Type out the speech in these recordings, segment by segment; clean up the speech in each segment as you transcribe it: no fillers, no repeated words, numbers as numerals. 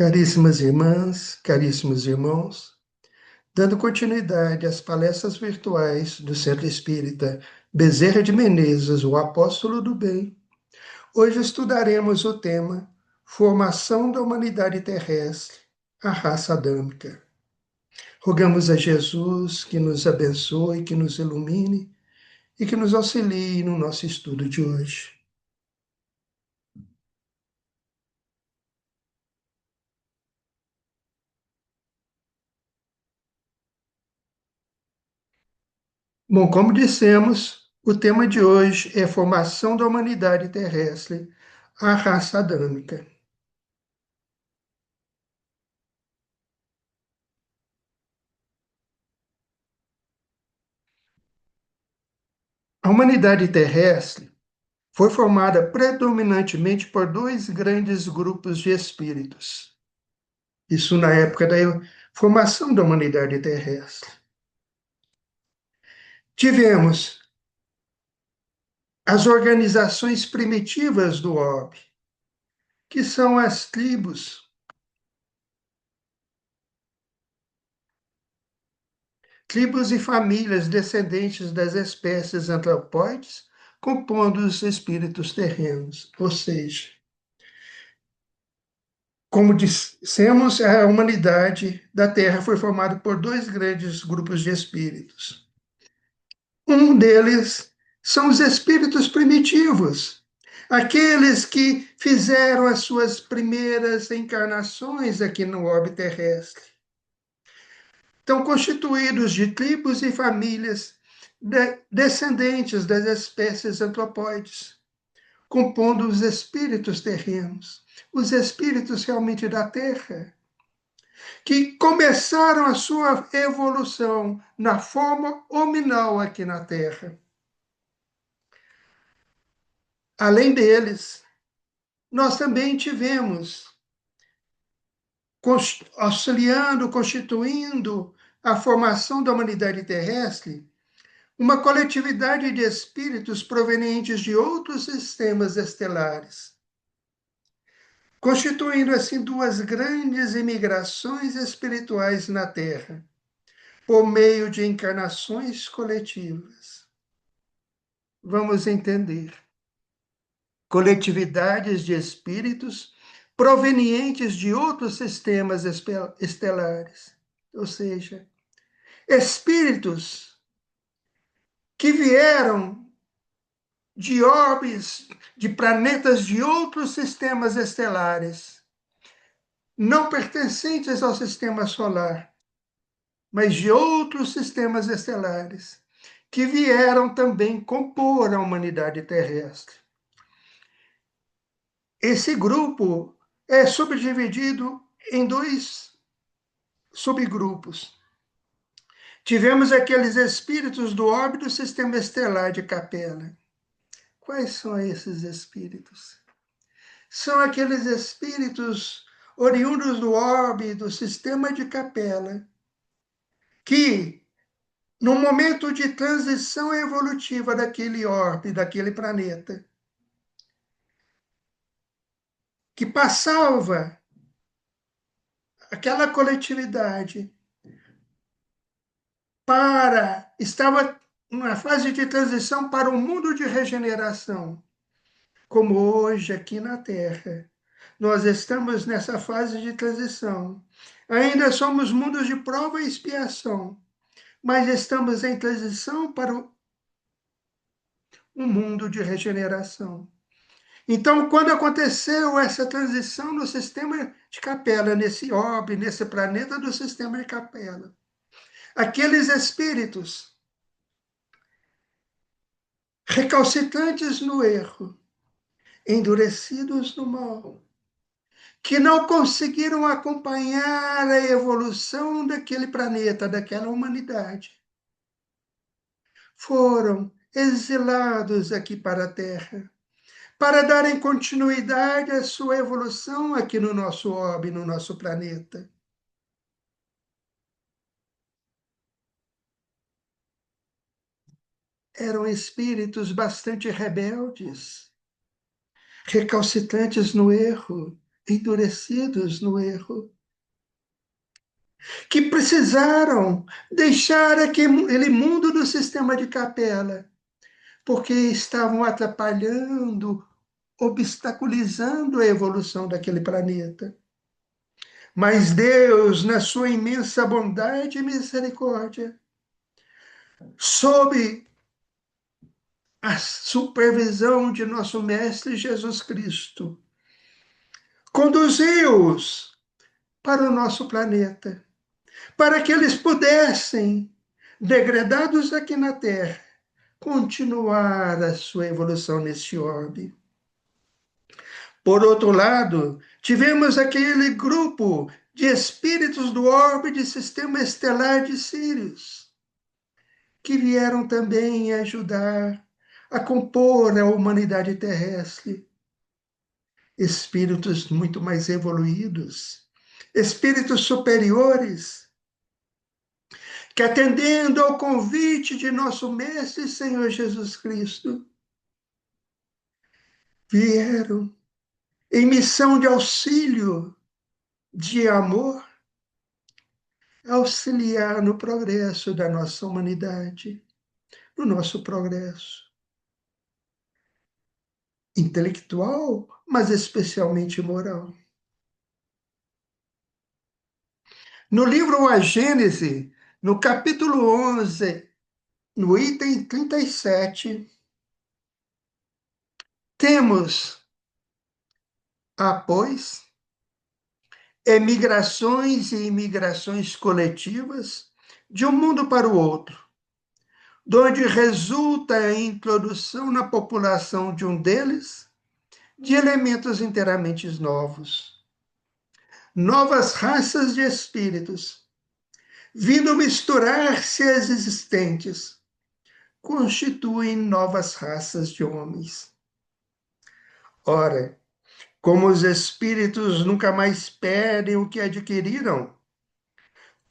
Caríssimas irmãs, caríssimos irmãos, dando continuidade às palestras virtuais do Centro Espírita Bezerra de Menezes, o Apóstolo do Bem, hoje estudaremos o tema Formação da Humanidade Terrestre, a Raça Adâmica. Rogamos a Jesus que nos abençoe, que nos ilumine e que nos auxilie no nosso estudo de hoje. Bom, como dissemos, o tema de hoje é Formação da Humanidade Terrestre, a Raça Adâmica. A humanidade terrestre foi formada predominantemente por dois grandes grupos de espíritos. Isso na época da formação da humanidade terrestre. Tivemos as organizações primitivas do orbe, que são as tribos e famílias descendentes das espécies antropóides, compondo os espíritos terrenos, ou seja, como dissemos, a humanidade da Terra foi formada por dois grandes grupos de espíritos. Um deles são os espíritos primitivos, aqueles que fizeram as suas primeiras encarnações aqui no orbe terrestre. Estão constituídos de tribos e famílias descendentes das espécies antropóides, compondo os espíritos terrenos, os espíritos realmente da Terra, que começaram a sua evolução na forma hominal aqui na Terra. Além deles, nós também tivemos, auxiliando, constituindo a formação da humanidade terrestre, uma coletividade de espíritos provenientes de outros sistemas estelares, constituindo assim duas grandes imigrações espirituais na Terra, por meio de encarnações coletivas. Vamos entender. Coletividades de espíritos provenientes de outros sistemas estelares, ou seja, espíritos que vieram de orbes, de planetas de outros sistemas estelares, não pertencentes ao sistema solar, mas de outros sistemas estelares, que vieram também compor a humanidade terrestre. Esse grupo é subdividido em dois subgrupos. Tivemos aqueles espíritos do orbe do sistema estelar de Capela. Quais são esses espíritos? São aqueles espíritos oriundos do orbe do sistema de Capela, que, no momento de transição evolutiva daquele orbe, daquele planeta, que passava aquela coletividade estava numa fase de transição para um mundo de regeneração, como hoje aqui na Terra. Nós estamos nessa fase de transição. Ainda somos mundos de prova e expiação, mas estamos em transição para um mundo de regeneração. Então, quando aconteceu essa transição no sistema de Capela, nesse orbe, nesse planeta do sistema de Capela, aqueles espíritos recalcitrantes no erro, endurecidos no mal, que não conseguiram acompanhar a evolução daquele planeta, daquela humanidade, foram exilados aqui para a Terra, para darem continuidade à sua evolução aqui no nosso orbe, no nosso planeta. Eram espíritos bastante rebeldes, recalcitrantes no erro, endurecidos no erro, que precisaram deixar aquele mundo do sistema de capela, porque estavam atrapalhando, obstaculizando a evolução daquele planeta. Mas Deus, na sua imensa bondade e misericórdia, sob a supervisão de nosso Mestre Jesus Cristo, conduziu-os para o nosso planeta, para que eles pudessem, degradados aqui na Terra, continuar a sua evolução neste orbe. Por outro lado, tivemos aquele grupo de espíritos do orbe de sistema estelar de Sírius, que vieram também ajudar a compor a humanidade terrestre. Espíritos muito mais evoluídos, espíritos superiores, que atendendo ao convite de nosso Mestre Senhor Jesus Cristo, vieram em missão de auxílio, de amor, auxiliar no progresso da nossa humanidade, no nosso progresso intelectual, mas especialmente moral. No livro A Gênese, no capítulo 11, no item 37, temos, pois, emigrações e imigrações coletivas de um mundo para o outro, donde resulta a introdução na população de um deles de elementos inteiramente novos, novas raças de espíritos, vindo misturar-se às existentes, constituem novas raças de homens. Ora, como os espíritos nunca mais perdem o que adquiriram,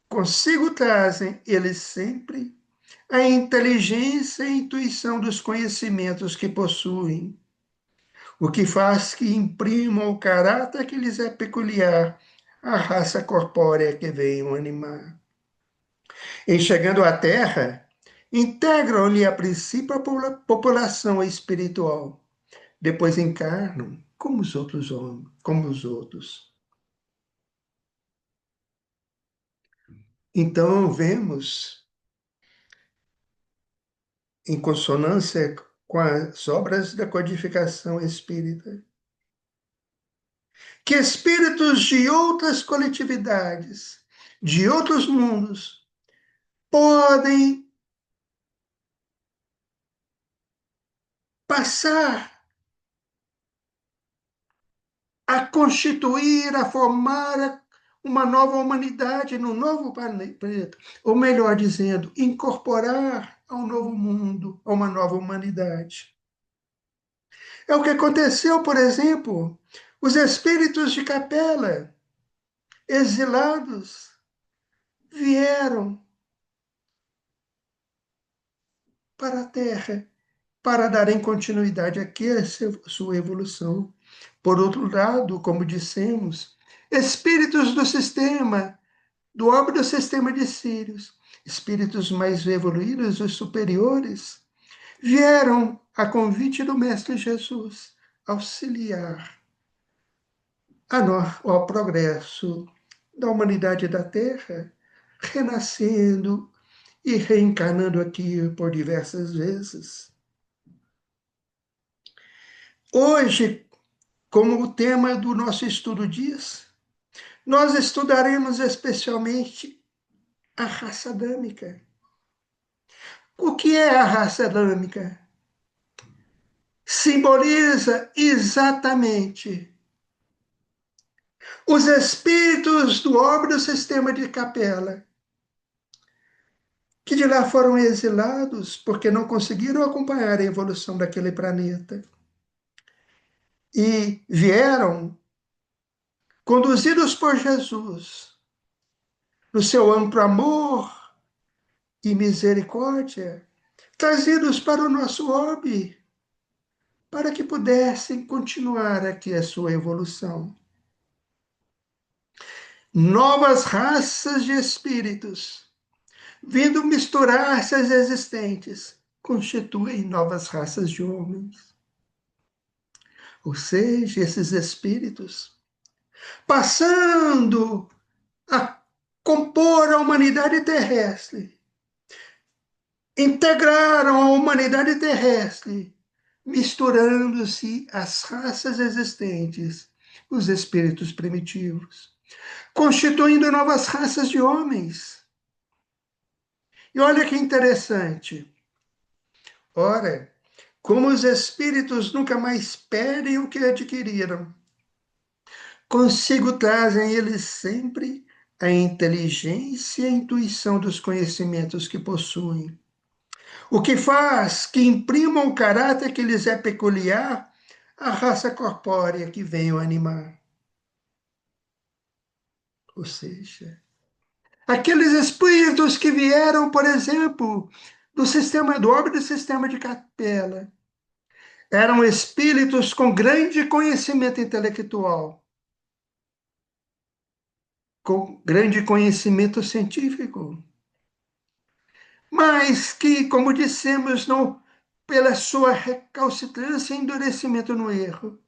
consigo trazem eles sempre a inteligência e a intuição dos conhecimentos que possuem, o que faz que imprimam o caráter que lhes é peculiar à raça corpórea que venham animar. Em chegando à Terra, integram-lhe a princípio a população espiritual, depois encarnam como os outros homens, como os outros. Então vemos, em consonância com as obras da codificação espírita, que espíritos de outras coletividades, de outros mundos, podem passar a constituir, a formar uma nova humanidade no novo planeta, ou melhor dizendo, incorporar ao novo mundo, a uma nova humanidade. É o que aconteceu, por exemplo, os espíritos de capela, exilados, vieram para a Terra para darem continuidade aqui à sua evolução. Por outro lado, como dissemos, espíritos do sistema, do orbe do sistema de Sírios, espíritos mais evoluídos e superiores, vieram a convite do Mestre Jesus auxiliar ao progresso da humanidade da Terra, renascendo e reencarnando aqui por diversas vezes. Hoje, como o tema do nosso estudo diz, nós estudaremos especialmente a raça adâmica. O que é a raça adâmica? Simboliza exatamente os espíritos do orbe do sistema de capela, que de lá foram exilados porque não conseguiram acompanhar a evolução daquele planeta. E vieram, conduzidos por Jesus, no seu amplo amor e misericórdia, trazidos para o nosso orbe, para que pudessem continuar aqui a sua evolução. Novas raças de espíritos, vindo misturar-se às existentes, constituem novas raças de homens. Ou seja, esses espíritos, passando a compor a humanidade terrestre, integraram a humanidade terrestre, misturando-se às raças existentes, os espíritos primitivos, constituindo novas raças de homens. E olha que interessante. Ora, como os espíritos nunca mais perdem o que adquiriram, consigo trazem eles sempre a inteligência e a intuição dos conhecimentos que possuem, o que faz que imprimam o caráter que lhes é peculiar à raça corpórea que venham animar. Ou seja, aqueles espíritos que vieram, por exemplo, do orbe do sistema de Capela, eram espíritos com grande conhecimento intelectual, com grande conhecimento científico, mas que, como dissemos, não, pela sua recalcitrância e endurecimento no erro,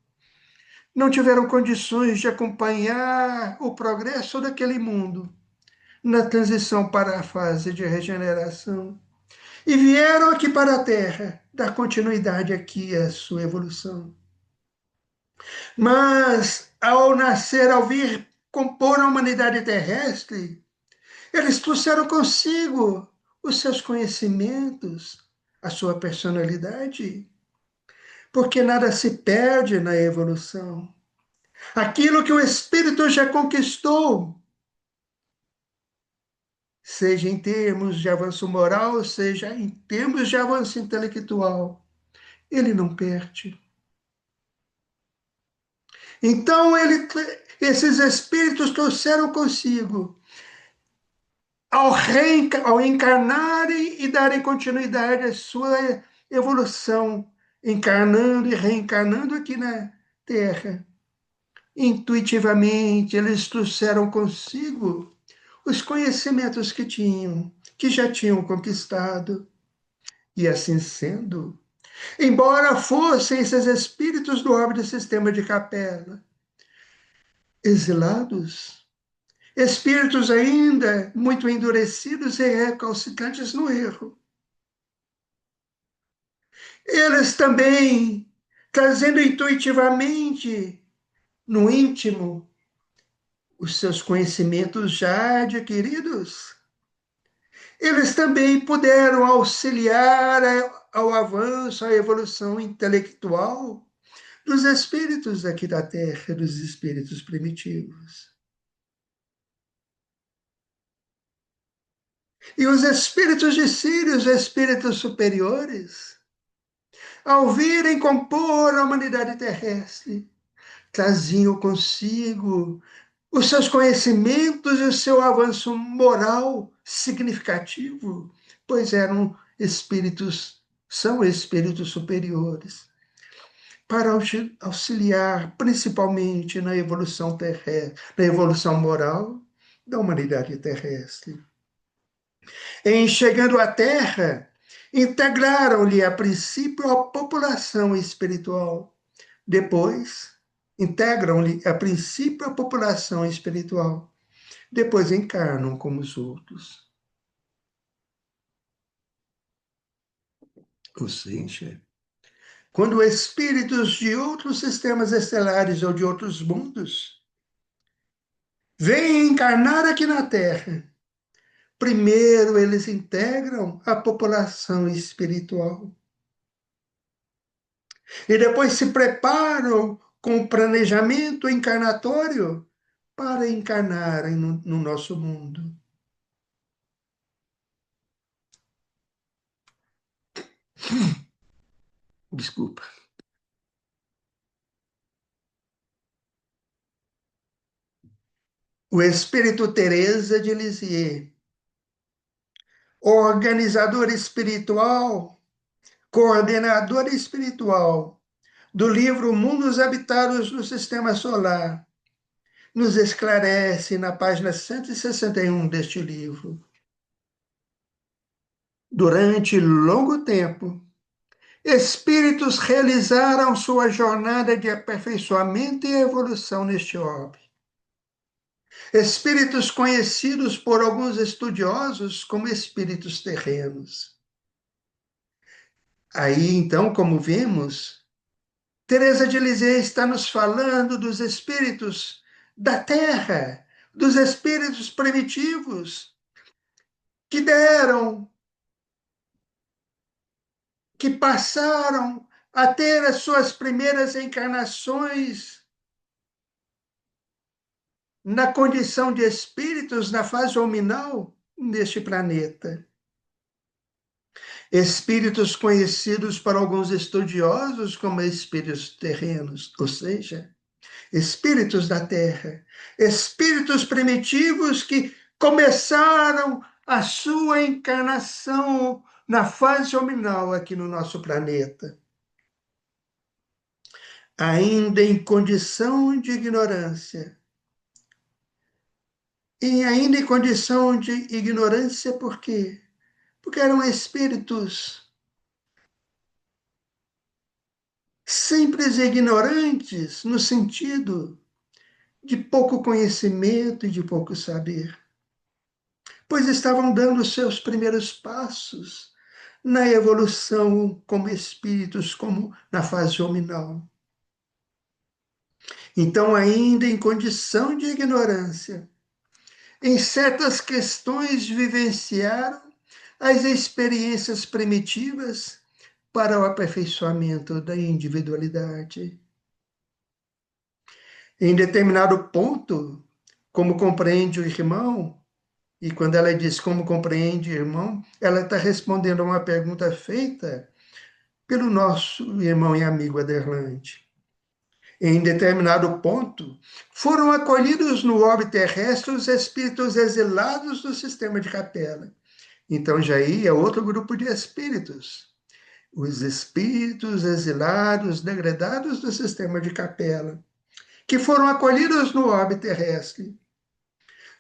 não tiveram condições de acompanhar o progresso daquele mundo na transição para a fase de regeneração e vieram aqui para a Terra dar continuidade aqui à sua evolução. Mas, ao nascer, ao vir compor a humanidade terrestre, eles trouxeram consigo os seus conhecimentos, a sua personalidade, porque nada se perde na evolução. Aquilo que o espírito já conquistou, seja em termos de avanço moral, seja em termos de avanço intelectual, ele não perde. Então, esses espíritos trouxeram consigo, ao encarnarem e darem continuidade à sua evolução, encarnando e reencarnando aqui na Terra. Intuitivamente, eles trouxeram consigo os conhecimentos que tinham, que já tinham conquistado. E assim sendo, embora fossem esses espíritos do orbe do sistema de Capela, exilados, espíritos ainda muito endurecidos e recalcitrantes no erro, eles também, trazendo intuitivamente no íntimo os seus conhecimentos já adquiridos, eles também puderam auxiliar ao avanço, à evolução intelectual dos espíritos aqui da Terra, dos espíritos primitivos. E os espíritos de Sírios, espíritos superiores, ao virem compor a humanidade terrestre, traziam consigo os seus conhecimentos e o seu avanço moral significativo, pois eram espíritos, são espíritos superiores, para auxiliar principalmente na evolução terrestre, na evolução moral da humanidade terrestre. Em chegando à Terra, integraram-lhe a princípio a população espiritual. Depois, integram-lhe a princípio a população espiritual. Depois encarnam como os outros. Ou seja, quando espíritos de outros sistemas estelares ou de outros mundos vêm encarnar aqui na Terra, primeiro eles integram a população espiritual. E depois se preparam com o planejamento encarnatório para encarnarem no nosso mundo. Desculpa. O espírito Teresa de Lisieux, organizador espiritual, coordenador espiritual do livro Mundos Habitados no Sistema Solar, nos esclarece na página 161 deste livro. Durante longo tempo, espíritos realizaram sua jornada de aperfeiçoamento e evolução neste orbe. Espíritos conhecidos por alguns estudiosos como espíritos terrenos. Aí, então, como vimos, Teresa de Lisieux está nos falando dos espíritos da Terra, dos espíritos primitivos, que deram, que passaram a ter as suas primeiras encarnações na condição de espíritos na fase hominal neste planeta. Espíritos conhecidos por alguns estudiosos como espíritos terrenos, ou seja, espíritos da Terra, espíritos primitivos que começaram a sua encarnação na fase hominal aqui no nosso planeta, ainda em condição de ignorância. E ainda em condição de ignorância, por quê? Porque eram espíritos simples e ignorantes, no sentido de pouco conhecimento e de pouco saber, pois estavam dando seus primeiros passos na evolução como espíritos, como na fase hominal. Então, ainda em condição de ignorância, em certas questões vivenciaram as experiências primitivas para o aperfeiçoamento da individualidade. Em determinado ponto, como compreende o irmão, e quando ela diz como compreende o irmão, ela está respondendo a uma pergunta feita pelo nosso irmão e amigo Aderlante. Em determinado ponto, foram acolhidos no orbe terrestre os espíritos exilados do sistema de capela. Então já aí é outro grupo de espíritos. Os espíritos exilados, degradados do sistema de capela, que foram acolhidos no orbe terrestre,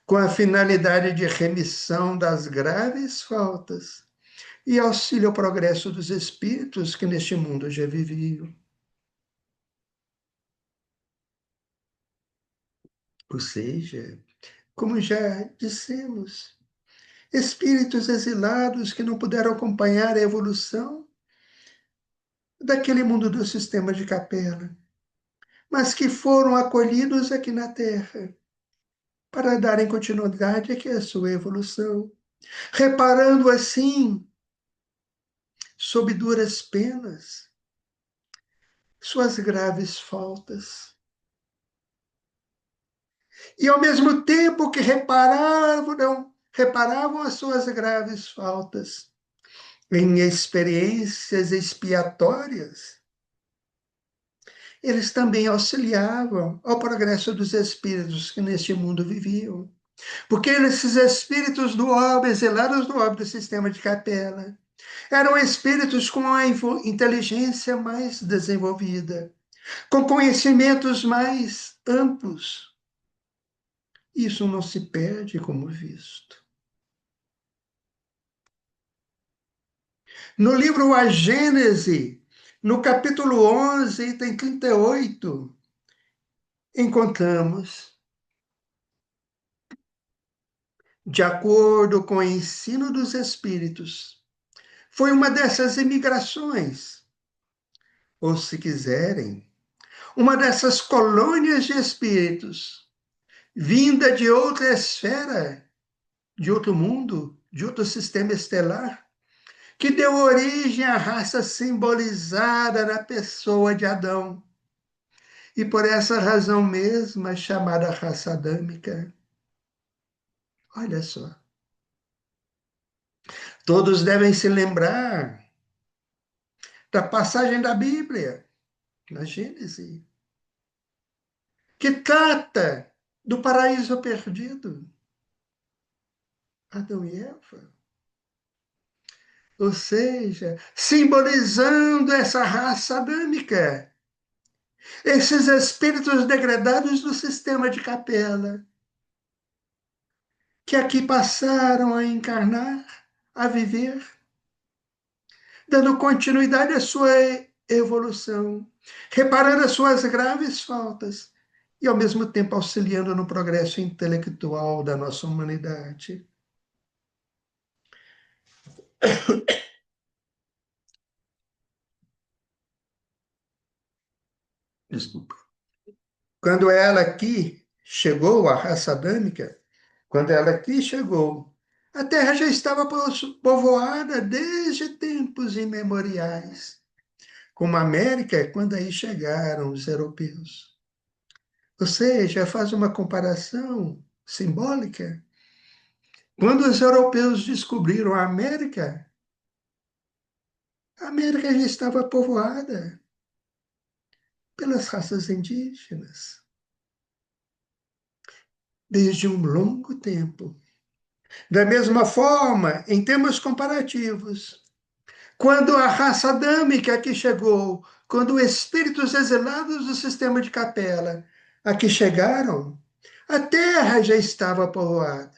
com a finalidade de remissão das graves faltas e auxílio ao progresso dos espíritos que neste mundo já viviam. Ou seja, como já dissemos, espíritos exilados que não puderam acompanhar a evolução daquele mundo do sistema de capela, mas que foram acolhidos aqui na Terra para darem continuidade aqui à sua evolução, reparando assim, sob duras penas, suas graves faltas. E ao mesmo tempo que reparavam as suas graves faltas em experiências expiatórias, eles também auxiliavam ao progresso dos espíritos que neste mundo viviam. Porque esses espíritos do orbe, exilados do orbe do sistema de capela, eram espíritos com a inteligência mais desenvolvida, com conhecimentos mais amplos. Isso não se perde como visto. No livro A Gênese, no capítulo 11, item 38, encontramos, de acordo com o ensino dos espíritos, foi uma dessas imigrações, ou se quiserem, uma dessas colônias de espíritos, vinda de outra esfera, de outro mundo, de outro sistema estelar, que deu origem à raça simbolizada na pessoa de Adão. E por essa razão mesma chamada raça adâmica. Olha só. Todos devem se lembrar da passagem da Bíblia, na Gênesis, que trata do paraíso perdido. Adão e Eva. Ou seja, simbolizando essa raça adâmica, Esses espíritos degradados do sistema de capela, que aqui passaram a encarnar, a viver, dando continuidade à sua evolução, reparando as suas graves faltas e, ao mesmo tempo, auxiliando no progresso intelectual da nossa humanidade. Desculpa. Quando ela aqui chegou, a raça adâmica, quando ela aqui chegou, a Terra já estava povoada desde tempos imemoriais, como a América, quando aí chegaram os europeus. Ou seja, faz uma comparação simbólica. Quando os europeus descobriram a América já estava povoada pelas raças indígenas desde um longo tempo. Da mesma forma, em termos comparativos, quando a raça adâmica aqui chegou, quando os espíritos exilados do sistema de capela aqui chegaram, a terra já estava povoada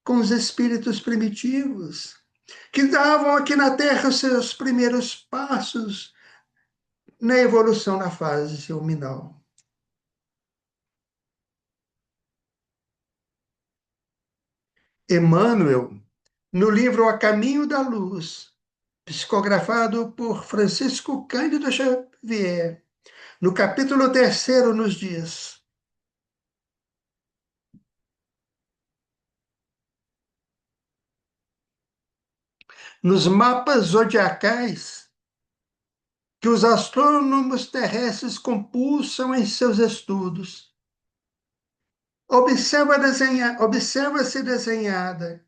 com os espíritos primitivos, que davam aqui na terra os seus primeiros passos na evolução na fase luminal. Emmanuel, no livro A Caminho da Luz, psicografado por Francisco Cândido Xavier, no capítulo 3º, nos diz: nos mapas zodiacais que os astrônomos terrestres compulsam em seus estudos, observa-se desenhada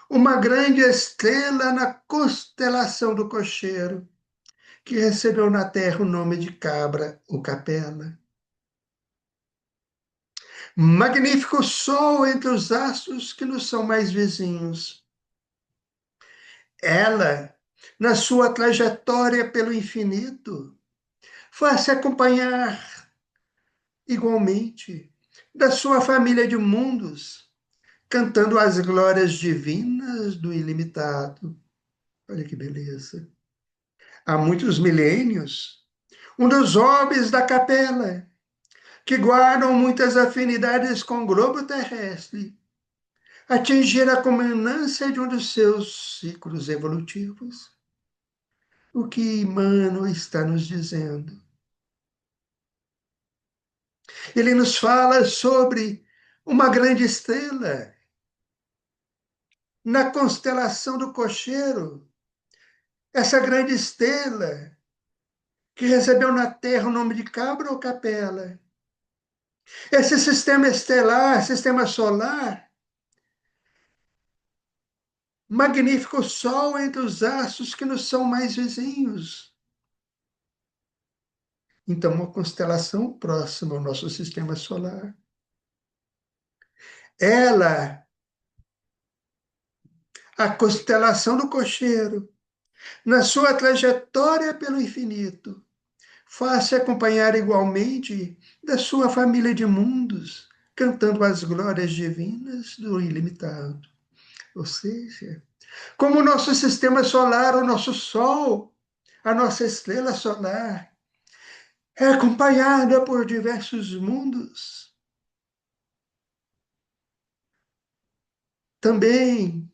uma grande estrela na constelação do Cocheiro, que recebeu na Terra o nome de Cabra ou Capela. Magnífico sol entre os astros que nos são mais vizinhos. Ela, na sua trajetória pelo infinito, faz-se acompanhar igualmente da sua família de mundos, cantando as glórias divinas do ilimitado. Olha que beleza. Há muitos milênios, um dos orbes da capela, que guardam muitas afinidades com o globo terrestre, atingir a culminância de um dos seus ciclos evolutivos. O que Emmanuel está nos dizendo? Ele nos fala sobre uma grande estrela na constelação do Cocheiro, essa grande estrela que recebeu na Terra o nome de Cabra ou Capela. Esse sistema estelar, sistema solar, magnífico sol entre os astros que nos são mais vizinhos. Então, uma constelação próxima ao nosso sistema solar. Ela, a constelação do Cocheiro, na sua trajetória pelo infinito, faz-se acompanhar igualmente da sua família de mundos, cantando as glórias divinas do ilimitado. Ou seja, como o nosso sistema solar, o nosso Sol, a nossa estrela solar, é acompanhada por diversos mundos. Também,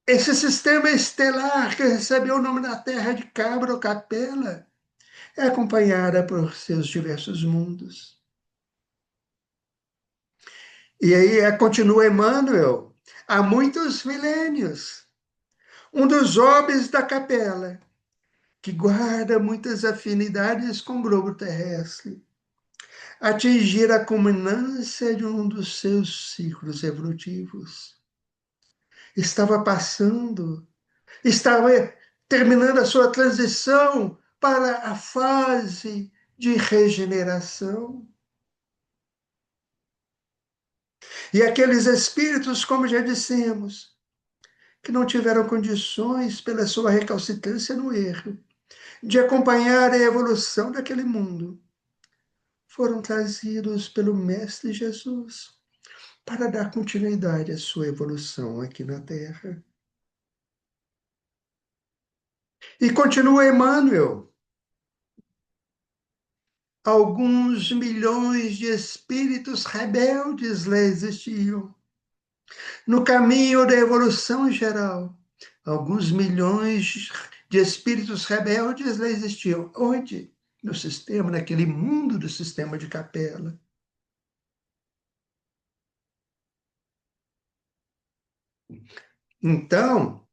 esse sistema estelar que recebeu o nome da Terra de Cabra ou Capela é acompanhada por seus diversos mundos. E aí continua Emmanuel, há muitos milênios, um dos orbes da capela, que guarda muitas afinidades com o globo terrestre, atingir a culminância de um dos seus ciclos evolutivos. Estava passando, estava terminando a sua transição para a fase de regeneração. E aqueles espíritos, como já dissemos, que não tiveram condições, pela sua recalcitrância no erro, de acompanhar a evolução daquele mundo, foram trazidos pelo Mestre Jesus para dar continuidade à sua evolução aqui na Terra. E continua Emmanuel. Alguns milhões de espíritos rebeldes lá existiam. No caminho da evolução geral, alguns milhões de espíritos rebeldes lá existiam. Onde? No sistema, naquele mundo do sistema de Capela. Então,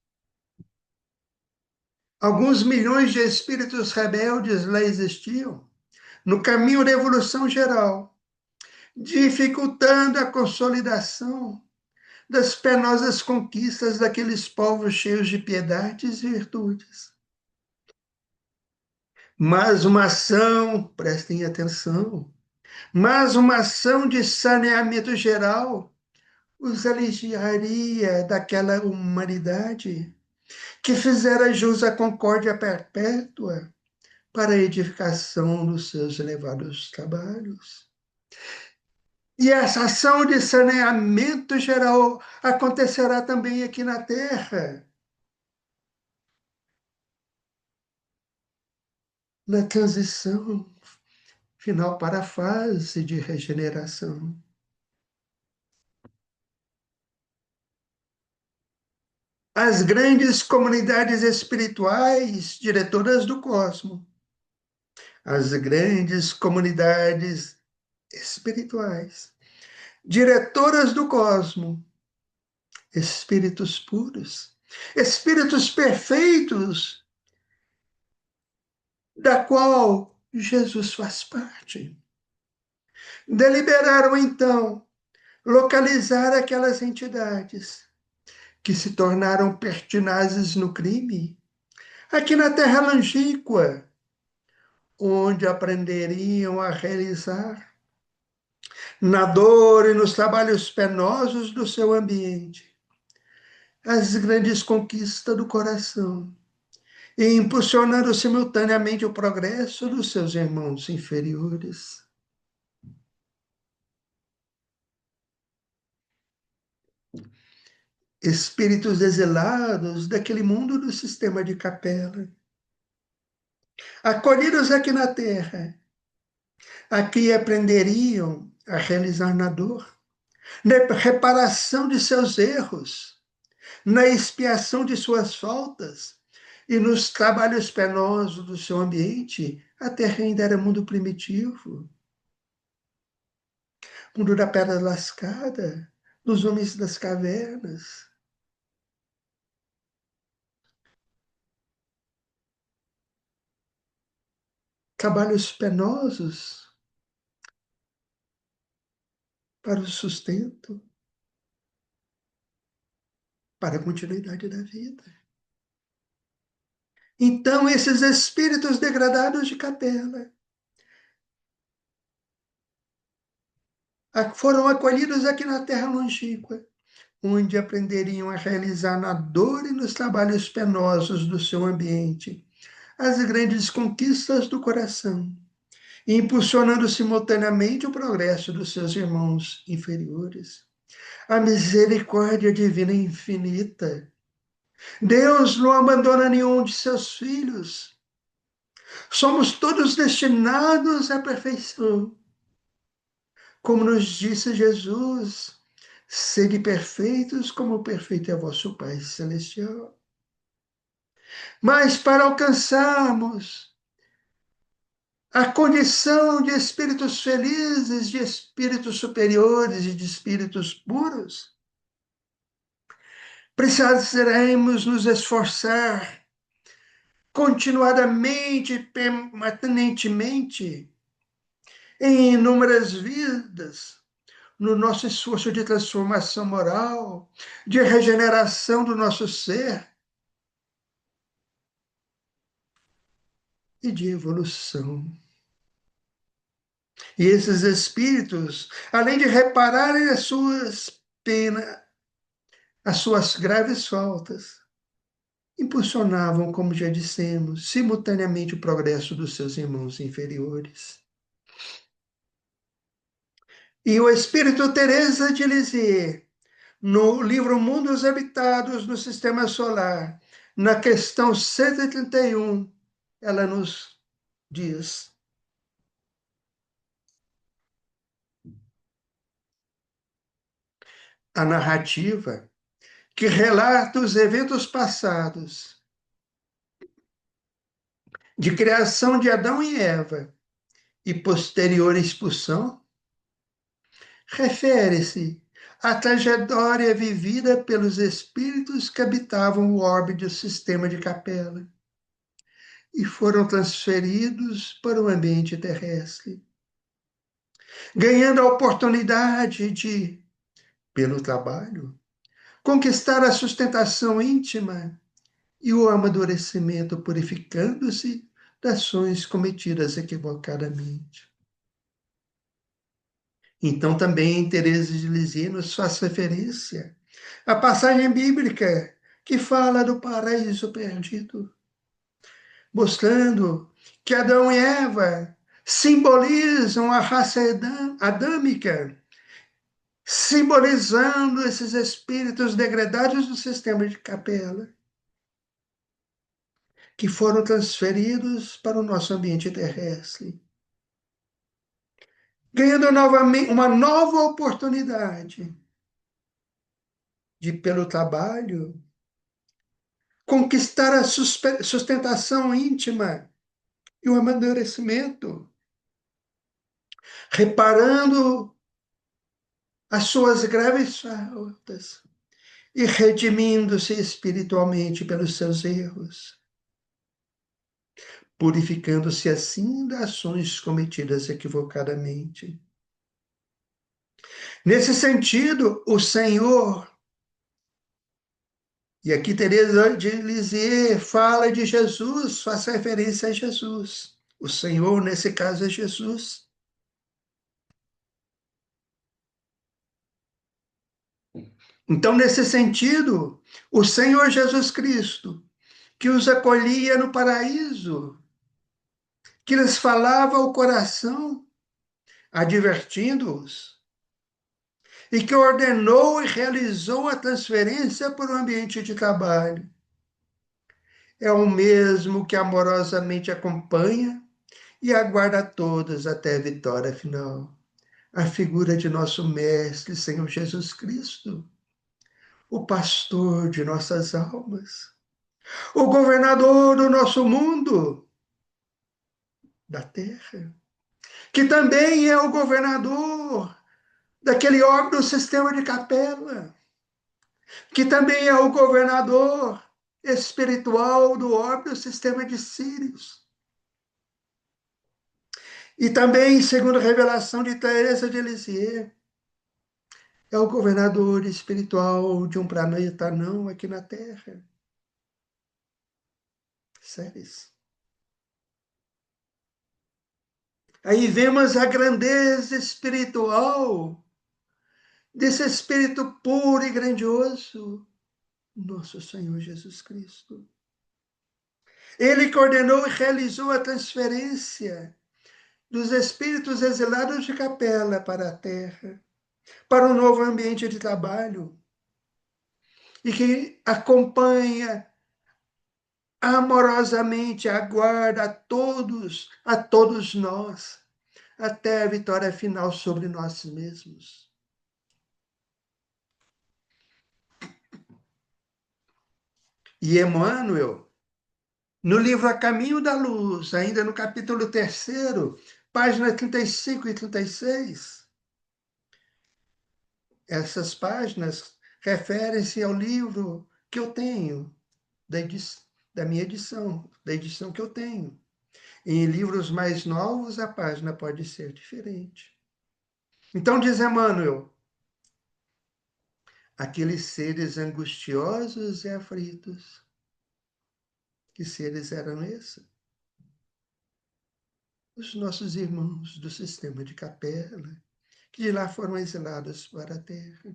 alguns milhões de espíritos rebeldes lá existiam, no caminho da evolução geral, dificultando a consolidação das penosas conquistas daqueles povos cheios de piedades e virtudes. Mas uma ação, prestem atenção, mas uma ação de saneamento geral os aliviaria daquela humanidade que fizera jus à concórdia perpétua para a edificação dos seus elevados trabalhos. E essa ação de saneamento geral acontecerá também aqui na Terra, na transição final para a fase de regeneração. As grandes comunidades espirituais diretoras do cosmos, as grandes comunidades espirituais diretoras do cosmos, espíritos puros, espíritos perfeitos, da qual Jesus faz parte. Deliberaram então localizar aquelas entidades que se tornaram pertinazes no crime, aqui na terra longínqua, onde aprenderiam a realizar, na dor e nos trabalhos penosos do seu ambiente, as grandes conquistas do coração, e impulsionando simultaneamente o progresso dos seus irmãos inferiores. Espíritos exilados daquele mundo do sistema de Capela, acolhidos aqui na terra, aqui aprenderiam a realizar na dor, na reparação de seus erros, na expiação de suas faltas e nos trabalhos penosos do seu ambiente. A terra ainda era mundo primitivo, mundo da pedra lascada, dos homens das cavernas. Trabalhos penosos para o sustento, para a continuidade da vida. Então, esses espíritos degradados de Capela foram acolhidos aqui na terra longínqua, onde aprenderiam a realizar na dor e nos trabalhos penosos do seu ambiente as grandes conquistas do coração, impulsionando simultaneamente o progresso dos seus irmãos inferiores. A misericórdia divina é infinita. Deus não abandona nenhum de seus filhos. Somos todos destinados à perfeição. Como nos disse Jesus, sede perfeitos como perfeito é vosso Pai Celestial. Mas para alcançarmos a condição de espíritos felizes, de espíritos superiores e de espíritos puros, precisaremos nos esforçar continuadamente, permanentemente, em inúmeras vidas, no nosso esforço de transformação moral, de regeneração do nosso ser e de evolução. E esses espíritos, além de repararem as suas penas, as suas graves faltas impulsionavam, como já dissemos, simultaneamente o progresso dos seus irmãos inferiores. E o espírito Teresa de Lisieux, no livro Mundos Habitados no Sistema Solar, na questão 131, ela nos diz: a narrativa que relata os eventos passados de criação de Adão e Eva e posterior expulsão refere-se à trajetória vivida pelos espíritos que habitavam o orbe do sistema de Capela e foram transferidos para o ambiente terrestre, ganhando a oportunidade de, pelo trabalho, conquistar a sustentação íntima e o amadurecimento, purificando-se das ações cometidas equivocadamente. Então também Teresa de Lisieux nos faz referência à passagem bíblica que fala do paraíso perdido, mostrando que Adão e Eva simbolizam a raça adâmica, simbolizando esses espíritos degradados do sistema de Capela, que foram transferidos para o nosso ambiente terrestre, ganhando novamente uma nova oportunidade de, pelo trabalho, conquistar a sustentação íntima e o amadurecimento, reparando as suas graves faltas e redimindo-se espiritualmente pelos seus erros, purificando-se assim das ações cometidas equivocadamente. Nesse sentido, o Senhor, e aqui Teresa de Lisieux fala de Jesus, faz referência a Jesus. O Senhor, nesse caso, é Jesus. Então, nesse sentido, o Senhor Jesus Cristo, que os acolhia no paraíso, que lhes falava ao coração, advertindo-os, e que ordenou e realizou a transferência para o ambiente de trabalho. É o mesmo que amorosamente acompanha e aguarda todos até a vitória final. A figura de nosso Mestre, Senhor Jesus Cristo, o pastor de nossas almas, o governador do nosso mundo, da terra, que também é o governador daquele órgão do sistema de Capela, que também é o governador espiritual do órgão do sistema de Sírios. E também, segundo a revelação de Teresa de Lisieux, é o governador espiritual de um planeta não aqui na Terra. Séries. Aí vemos a grandeza espiritual desse Espírito puro e grandioso, nosso Senhor Jesus Cristo. Ele coordenou e realizou a transferência dos espíritos exilados de Capela para a Terra, para um novo ambiente de trabalho, e que acompanha amorosamente, aguarda a todos nós, até a vitória final sobre nós mesmos. E Emmanuel, no livro A Caminho da Luz, ainda no capítulo 3º, páginas 35 e 36, essas páginas referem-se ao livro que eu tenho, da minha edição, da edição que eu tenho. Em livros mais novos, a página pode ser diferente. Então, diz Emmanuel, aqueles seres angustiosos e aflitos, que seres eram esses? Os nossos irmãos do sistema de Capela, que de lá foram exilados para a terra.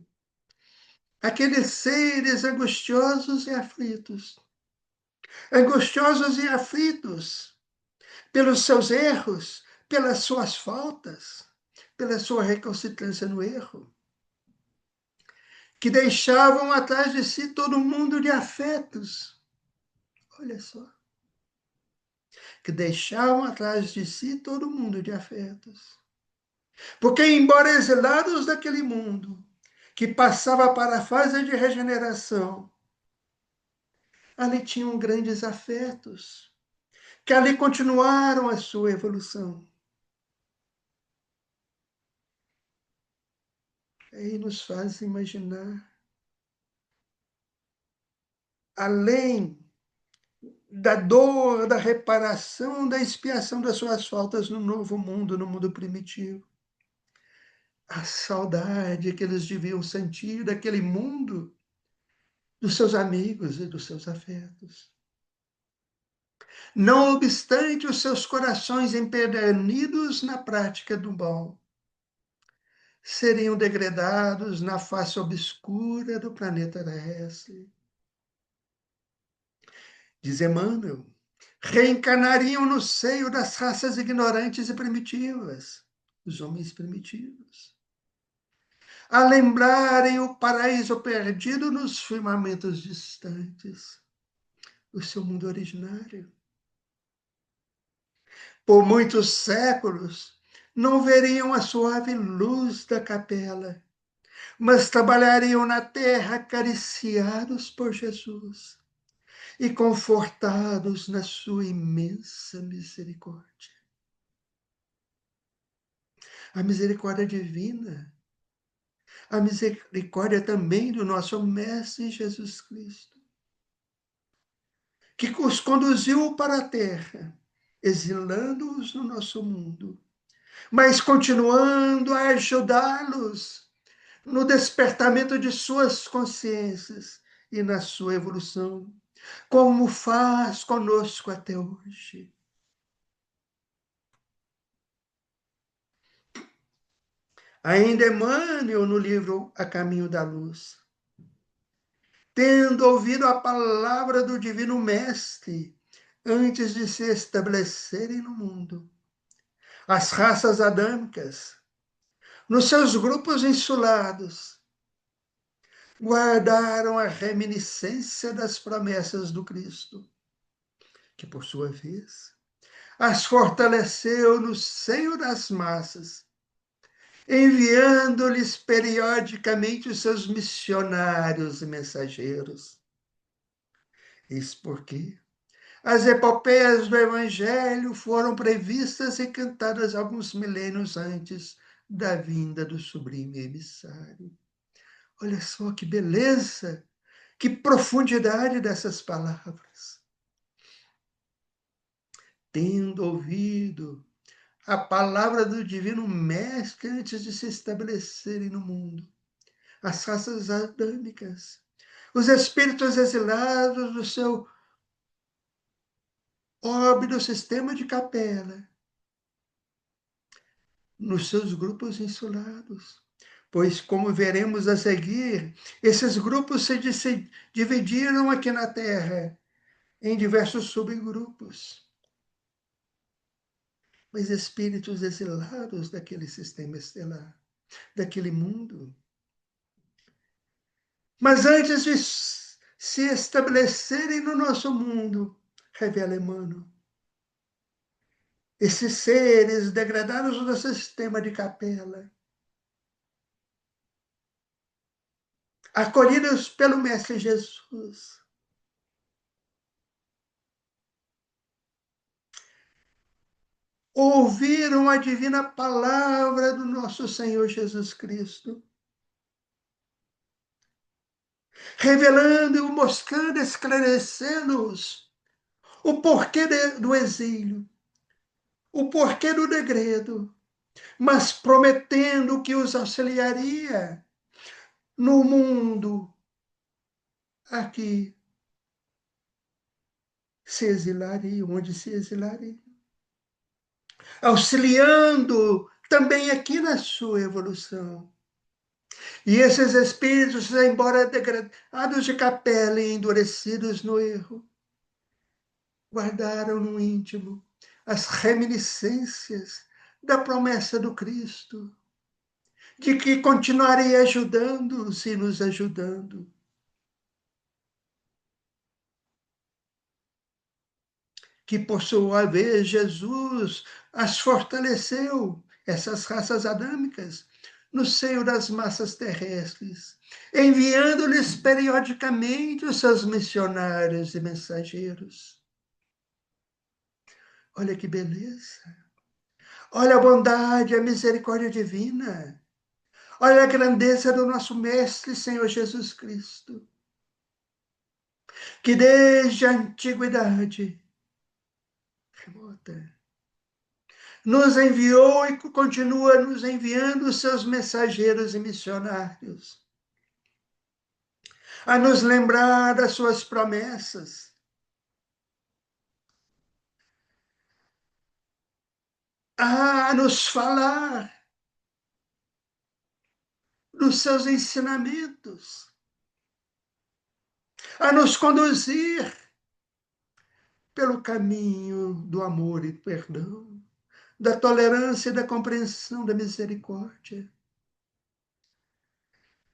aqueles seres angustiosos e aflitos pelos seus erros, pelas suas faltas, pela sua recalcitrância no erro, que deixavam atrás de si todo mundo de afetos. Olha só. Que deixavam atrás de si todo mundo de afetos. Porque, embora exilados daquele mundo, que passava para a fase de regeneração, ali tinham grandes afetos, que ali continuaram a sua evolução. Aí nos faz imaginar, além da dor, da reparação, da expiação das suas faltas no novo mundo, no mundo primitivo, a saudade que eles deviam sentir daquele mundo, dos seus amigos e dos seus afetos. Não obstante os seus corações empedernidos na prática do mal, seriam degradados na face obscura do planeta terrestre. Diz Emmanuel, reencarnariam no seio das raças ignorantes e primitivas, os homens primitivos, a lembrarem o paraíso perdido nos firmamentos distantes, o seu mundo originário. Por muitos séculos, não veriam a suave luz da capela, mas trabalhariam na terra acariciados por Jesus e confortados na sua imensa misericórdia. A misericórdia divina, a misericórdia também do nosso Mestre Jesus Cristo, que os conduziu para a terra, exilando-os no nosso mundo, mas continuando a ajudá-los no despertamento de suas consciências e na sua evolução, como faz conosco até hoje. Ainda Emmanuel, no livro A Caminho da Luz, tendo ouvido a palavra do Divino Mestre antes de se estabelecerem no mundo, as raças adâmicas, nos seus grupos insulados, guardaram a reminiscência das promessas do Cristo, que, por sua vez, as fortaleceu no seio das massas, enviando-lhes periodicamente os seus missionários e mensageiros. Isso porque as epopeias do Evangelho foram previstas e cantadas alguns milênios antes da vinda do sublime emissário. Olha só que beleza, que profundidade dessas palavras. Tendo ouvido a palavra do Divino Mestre antes de se estabelecerem no mundo, as raças adâmicas, os espíritos exilados do seu órbito sistema de capela, nos seus grupos insulados. Pois, como veremos a seguir, esses grupos se dividiram aqui na Terra em diversos subgrupos. Mas espíritos exilados daquele sistema estelar, daquele mundo. Mas antes de se estabelecerem no nosso mundo, revela Emmanuel, esses seres degradados do sistema de capela, acolhidos pelo Mestre Jesus, ouviram a divina palavra do nosso Senhor Jesus Cristo, revelando, mostrando, esclarecendo-os o porquê do exílio, o porquê do degredo, mas prometendo que os auxiliaria no mundo aqui se exilariam, onde se exilariam, auxiliando também aqui na sua evolução. E esses espíritos, embora degradados de capela e endurecidos no erro, guardaram no íntimo as reminiscências da promessa do Cristo, de que continuaria ajudando-os e nos ajudando. Que por sua vez Jesus as fortaleceu, essas raças adâmicas, no seio das massas terrestres, enviando-lhes periodicamente os seus missionários e mensageiros. Olha que beleza! Olha a bondade, a misericórdia divina. Olha a grandeza do nosso Mestre, Senhor Jesus Cristo, que desde a antiguidade remota nos enviou e continua nos enviando os seus mensageiros e missionários, a nos lembrar das suas promessas, a nos falar dos seus ensinamentos, a nos conduzir pelo caminho do amor e perdão, da tolerância e da compreensão, da misericórdia,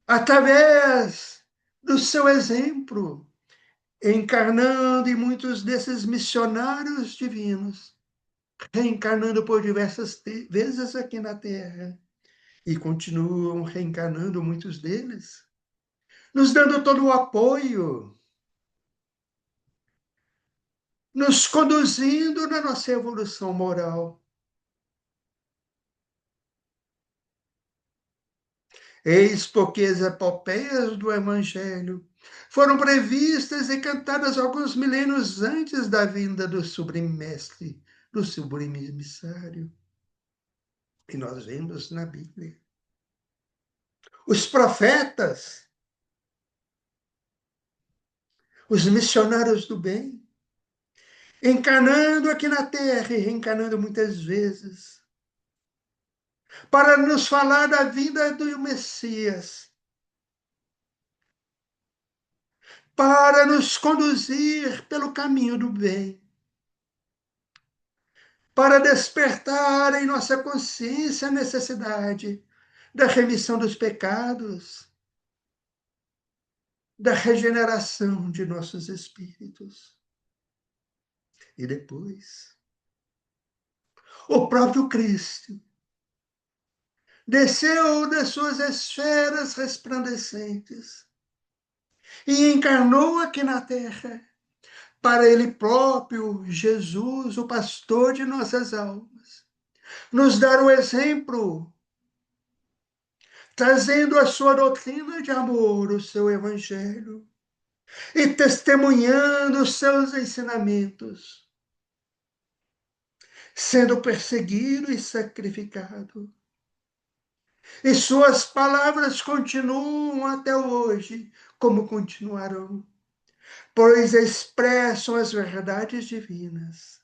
através do seu exemplo, encarnando em muitos desses missionários divinos, reencarnando por diversas vezes aqui na Terra, e continuam reencarnando muitos deles, nos dando todo o apoio, nos conduzindo na nossa evolução moral. Eis porque as epopeias do Evangelho foram previstas e cantadas alguns milênios antes da vinda do sublime mestre, do sublime emissário. E nós vemos na Bíblia. Os profetas, os missionários do bem, encarnando aqui na Terra e reencarnando muitas vezes, para nos falar da vinda do Messias, para nos conduzir pelo caminho do bem, para despertar em nossa consciência a necessidade da remissão dos pecados, da regeneração de nossos espíritos. E depois, o próprio Cristo desceu das suas esferas resplandecentes e encarnou aqui na terra para ele próprio, Jesus, o pastor de nossas almas, nos dar o exemplo, trazendo a sua doutrina de amor, o seu evangelho, e testemunhando os seus ensinamentos, sendo perseguido e sacrificado. E suas palavras continuam até hoje, como continuarão, pois expressam as verdades divinas.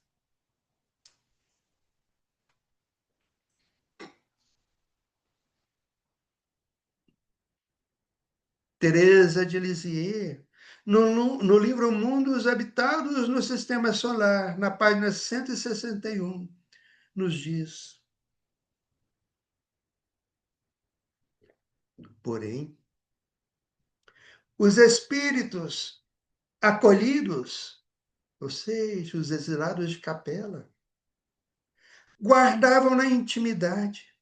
Teresa de Lisieux, no livro Mundos Habitados no Sistema Solar, na página 161, nos diz: porém, os espíritos acolhidos, ou seja, os exilados de capela, guardavam na intimidade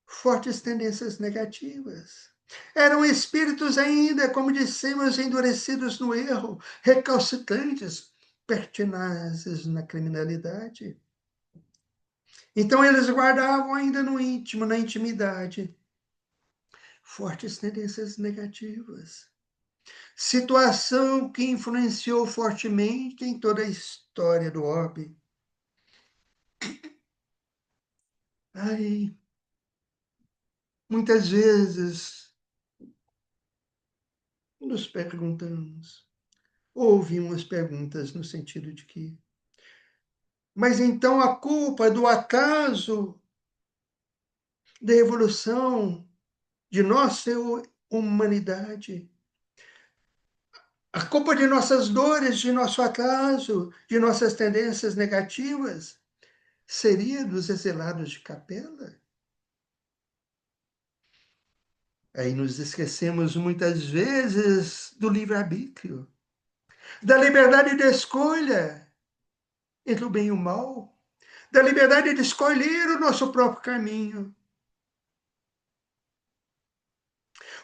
fortes tendências negativas. Eram espíritos ainda, como dissemos, endurecidos no erro, recalcitrantes, pertinazes na criminalidade. Então eles guardavam ainda no íntimo, na intimidade, fortes tendências negativas. Situação que influenciou fortemente em toda a história do orbe. Aí, muitas vezes nos perguntamos, ou ouvimos perguntas no sentido de que, mas então a culpa do acaso da evolução de nossa humanidade, a culpa de nossas dores, de nosso atraso, de nossas tendências negativas, seria dos exilados de Capela? Aí nos esquecemos muitas vezes do livre-arbítrio, da liberdade de escolha entre o bem e o mal, da liberdade de escolher o nosso próprio caminho.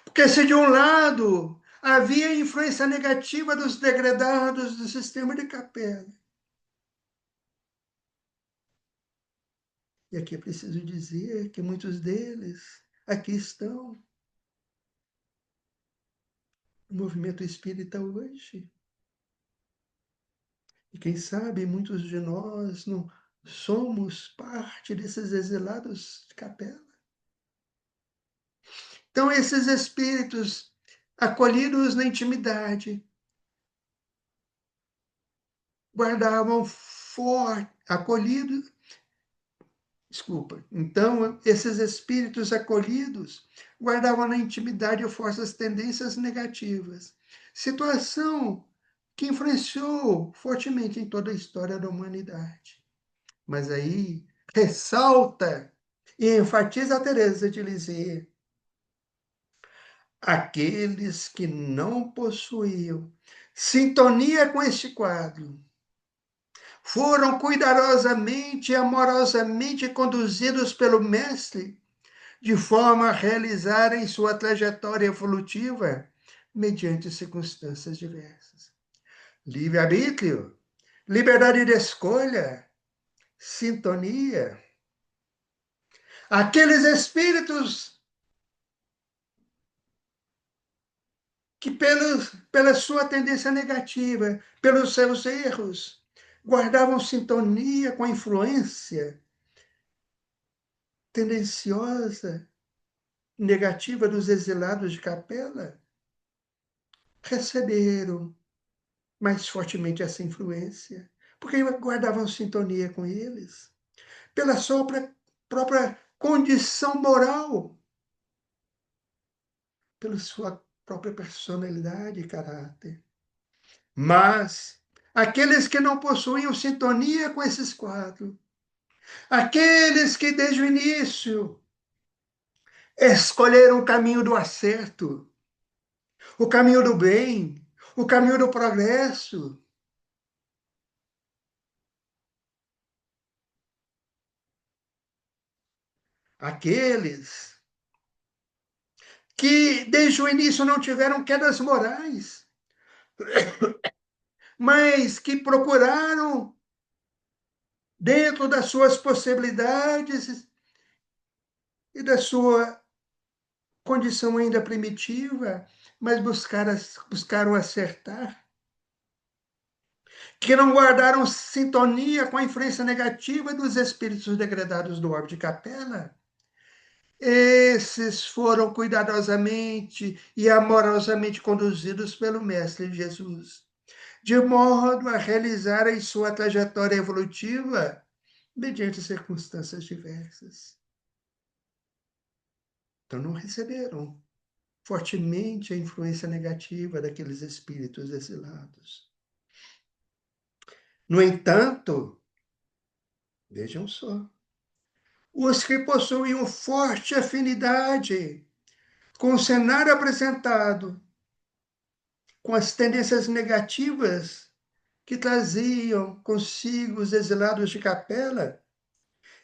Porque se de um lado havia influência negativa dos degradados do sistema de Capela, e aqui é preciso dizer que muitos deles aqui estão no movimento espírita hoje. E quem sabe muitos de nós não somos parte desses exilados de Capela. Então, esses espíritos acolhidos na intimidade, guardavam forte, acolhidos, desculpa. Então, esses espíritos acolhidos guardavam na intimidade forças tendências negativas, situação que influenciou fortemente em toda a história da humanidade. Mas aí ressalta e enfatiza a Teresa de Lisieux: aqueles que não possuíam sintonia com este quadro foram cuidadosamente e amorosamente conduzidos pelo Mestre, de forma a realizarem sua trajetória evolutiva mediante circunstâncias diversas. Livre-arbítrio, liberdade de escolha, sintonia. Aqueles espíritos que, pela sua tendência negativa, pelos seus erros, guardavam sintonia com a influência tendenciosa, negativa dos exilados de Capela, receberam mais fortemente essa influência, porque guardavam sintonia com eles, pela sua própria condição moral, pela sua própria personalidade e caráter. Mas aqueles que não possuíam sintonia com esses quatro, aqueles que desde o início escolheram o caminho do acerto, o caminho do bem, o caminho do progresso, aqueles que desde o início não tiveram quedas morais, mas que procuraram, dentro das suas possibilidades e da sua condição ainda primitiva, mas buscaram acertar, que não guardaram sintonia com a influência negativa dos espíritos degradados do orbe de Capela. Esses foram cuidadosamente e amorosamente conduzidos pelo Mestre Jesus, de modo a realizarem sua trajetória evolutiva mediante circunstâncias diversas. Então, não receberam fortemente a influência negativa daqueles espíritos exilados. No entanto, vejam só, os que possuíam forte afinidade com o cenário apresentado, com as tendências negativas que traziam consigo os exilados de Capela,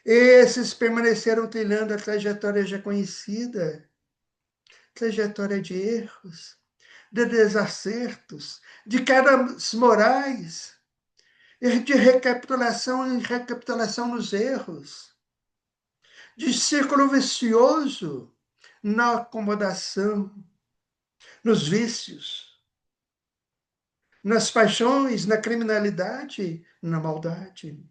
esses permaneceram trilhando a trajetória já conhecida, trajetória de erros, de desacertos, de quedas morais, de recapitulação em recapitulação nos erros, de círculo vicioso na acomodação, nos vícios, nas paixões, na criminalidade, na maldade.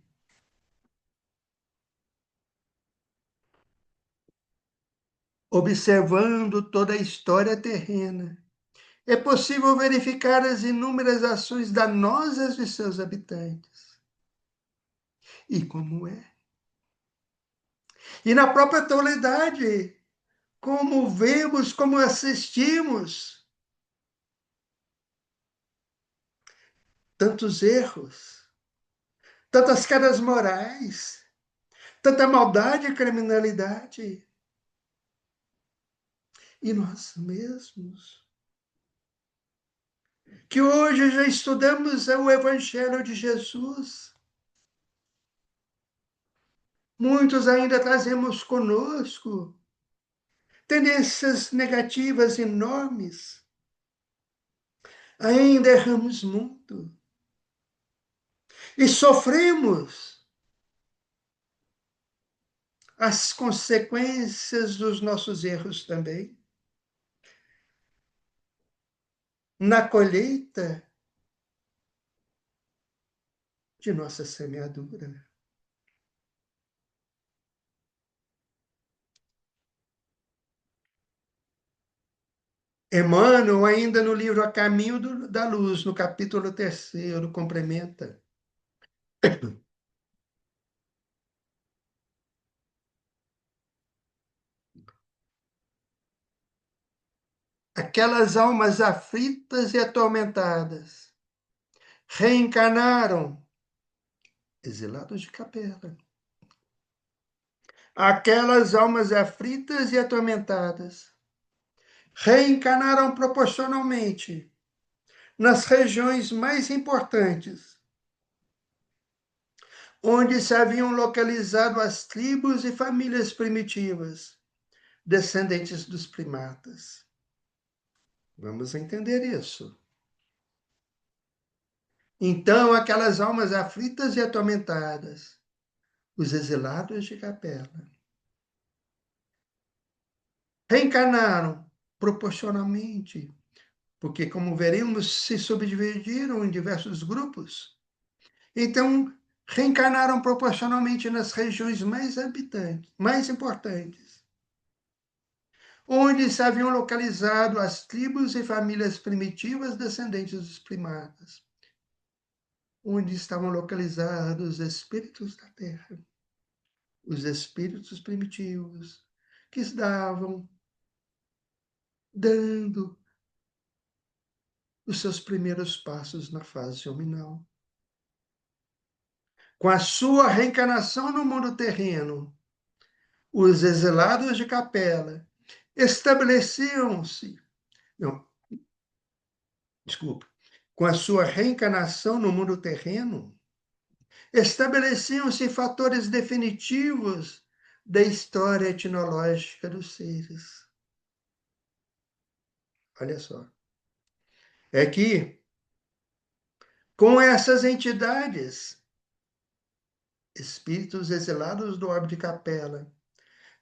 Observando toda a história terrena, é possível verificar as inúmeras ações danosas de seus habitantes. E como é? E na própria atualidade, como vemos, como assistimos tantos erros, tantas quedas morais, tanta maldade e criminalidade. E nós mesmos, que hoje já estudamos o Evangelho de Jesus, muitos ainda trazemos conosco tendências negativas enormes, ainda erramos muito e sofremos as consequências dos nossos erros também. Na colheita de nossa semeadura. Emmanuel, ainda no livro A Caminho da Luz, no capítulo 3º, complementa. Aquelas almas aflitas e atormentadas reencarnaram exilados de capela. Aquelas almas aflitas e atormentadas reencarnaram proporcionalmente nas regiões mais importantes, onde se haviam localizado as tribos e famílias primitivas, descendentes dos primatas. Vamos entender isso. Então, aquelas almas aflitas e atormentadas, os exilados de capela, reencarnaram proporcionalmente, porque, como veremos, se subdividiram em diversos grupos. Então, reencarnaram proporcionalmente nas regiões mais habitantes, mais importantes, onde se haviam localizado as tribos e famílias primitivas descendentes dos primatas, onde estavam localizados os espíritos da terra, os espíritos primitivos, que estavam dando os seus primeiros passos na fase hominal. Com a sua reencarnação no mundo terreno, os exilados de capela estabeleciam-se, não, desculpa, com a sua reencarnação no mundo terreno, estabeleciam-se fatores definitivos da história etnológica dos seres. Olha só. É que, com essas entidades, espíritos exilados do orbe de capela,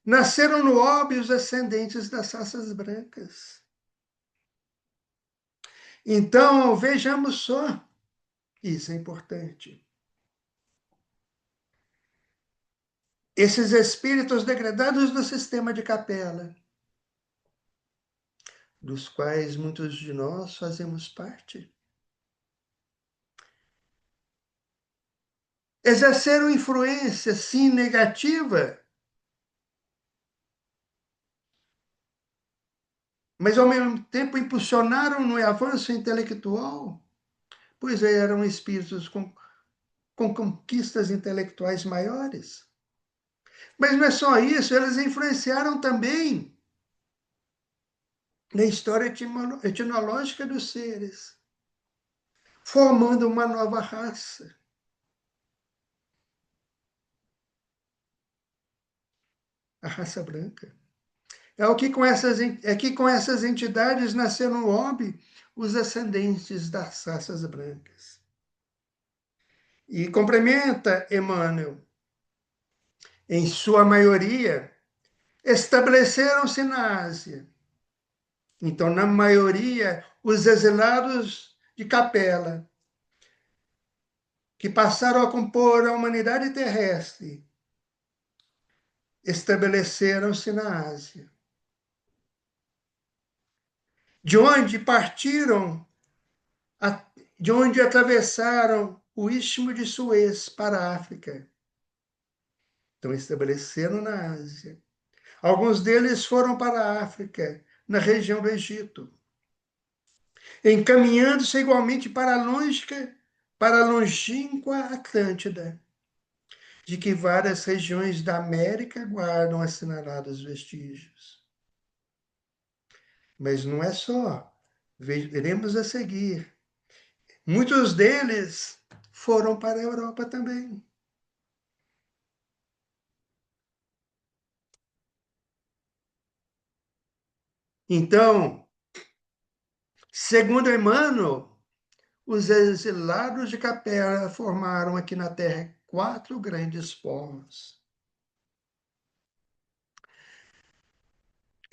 nasceram no orbe os ascendentes das raças brancas. Então, vejamos só, isso é importante. Esses espíritos degradados do sistema de capela, dos quais muitos de nós fazemos parte, exerceram influência, sim, negativa, mas ao mesmo tempo impulsionaram no avanço intelectual, pois eram espíritos com conquistas intelectuais maiores. Mas não é só isso, eles influenciaram também na história etnológica dos seres, formando uma nova raça. A raça branca. É que com essas entidades nasceram no orbe os ascendentes das raças brancas. E complementa Emmanuel, em sua maioria, estabeleceram-se na Ásia. Então, na maioria, os exilados de capela, que passaram a compor a humanidade terrestre, estabeleceram-se na Ásia, de onde partiram, de onde atravessaram o Istmo de Suez para a África. Então, estabeleceram na Ásia, Alguns deles foram para a África, na região do Egito, encaminhando-se igualmente para a longínqua Atlântida, de que várias regiões da América guardam assinalados vestígios. Mas não é só, veremos a seguir. Muitos deles foram para a Europa também. Então, segundo Emmanuel, os exilados de Capela formaram aqui na Terra 4 grandes povos.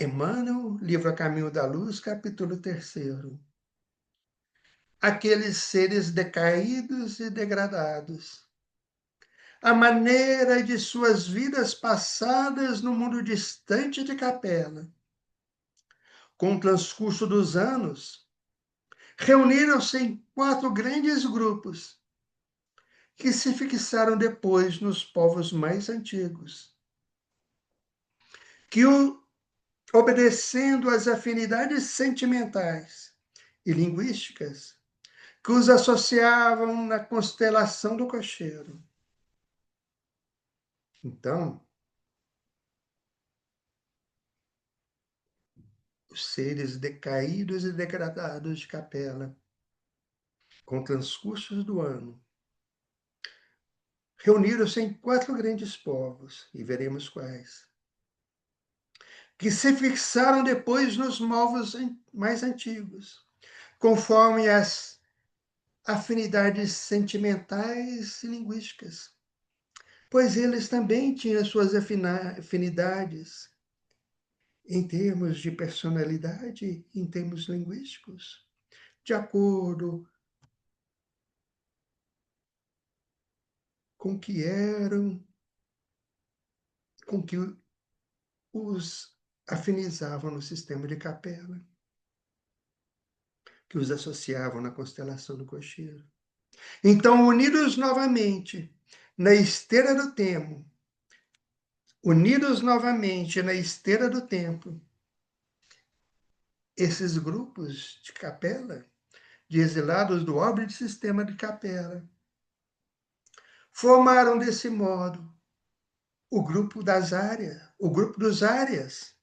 Emmanuel, livro A Caminho da Luz, capítulo 3º. Aqueles seres decaídos e degradados, a maneira de suas vidas passadas no mundo distante de Capela, com o transcurso dos anos, reuniram-se em 4 grandes grupos, que se fixaram depois nos povos mais antigos, que, obedecendo às afinidades sentimentais e linguísticas, que os associavam na constelação do cocheiro. Então, os seres decaídos e degradados de Capela, com transcursos do ano, reuniram-se em 4 grandes povos, e veremos quais, que se fixaram depois nos povos mais antigos, conforme as afinidades sentimentais e linguísticas, pois eles também tinham suas afinidades em termos de personalidade, em termos linguísticos, de acordo com que eram, com que os afinizavam no sistema de Capela, que os associavam na constelação do cocheiro. Então, unidos novamente na esteira do tempo, esses grupos de Capela, de exilados do orbe sistema de Capela, formaram desse modo o grupo dos áreas,